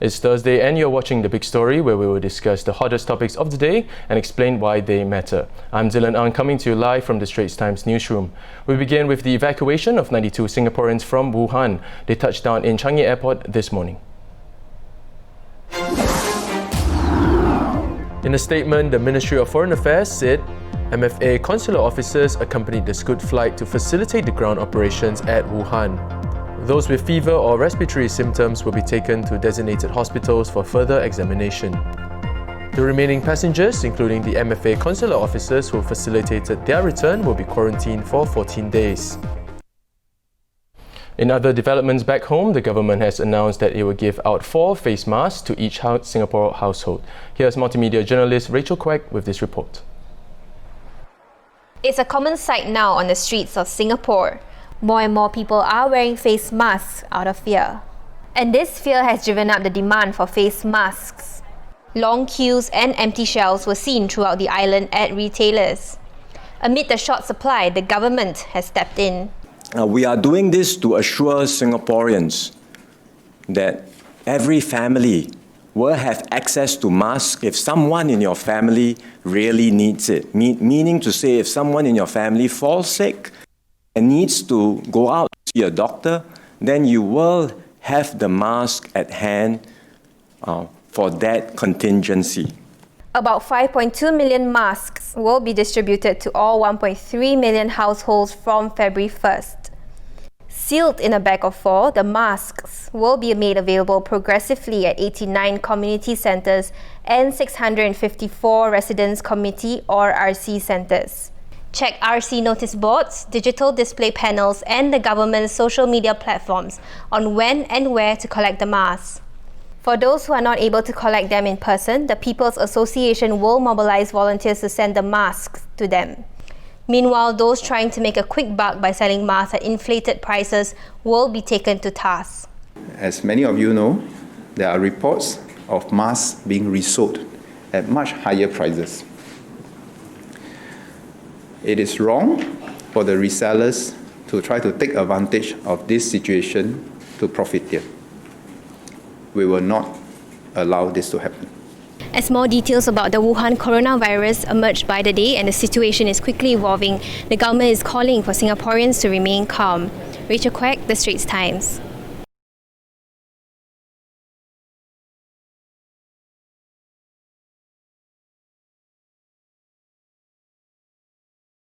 It's Thursday and you're watching The Big Story, where we will discuss the hottest topics of the day and explain why they matter. I'm Dylan Ang, coming to you live from the Straits Times newsroom. We begin with the evacuation of 92 Singaporeans from Wuhan. They touched down in Changi Airport this morning. In a statement, the Ministry of Foreign Affairs said MFA consular officers accompanied the Scoot flight to facilitate the ground operations at Wuhan. Those with fever or respiratory symptoms will be taken to designated hospitals for further examination. The remaining passengers, including the MFA consular officers who facilitated their return, will be quarantined for 14 days. In other developments back home, the government has announced that it will give out 4 face masks to each Singapore household. Here's Multimedia Journalist Rachel Quek with this report. It's a common sight now on the streets of Singapore. More and more people are wearing face masks out of fear. And this fear has driven up the demand for face masks. Long queues and empty shelves were seen throughout the island at retailers. Amid the short supply, the government has stepped in. We are doing this to assure Singaporeans that every family will have access to masks if someone in your family really needs it. Meaning to say, if someone in your family falls sick and needs to go out to see a doctor, then you will have the mask at hand for that contingency. About 5.2 million masks will be distributed to all 1.3 million households from February 1st. Sealed in a bag of 4, the masks will be made available progressively at 89 community centres and 654 residence committee or RC centres. Check RC notice boards, digital display panels and the government's social media platforms on when and where to collect the masks. For those who are not able to collect them in person, the People's Association will mobilise volunteers to send the masks to them. Meanwhile, those trying to make a quick buck by selling masks at inflated prices will be taken to task. As many of you know, there are reports of masks being resold at much higher prices. It is wrong for the resellers to try to take advantage of this situation to profit here. We will not allow this to happen. As more details about the Wuhan coronavirus emerge by the day and the situation is quickly evolving, the government is calling for Singaporeans to remain calm. Rachel Quek, The Straits Times.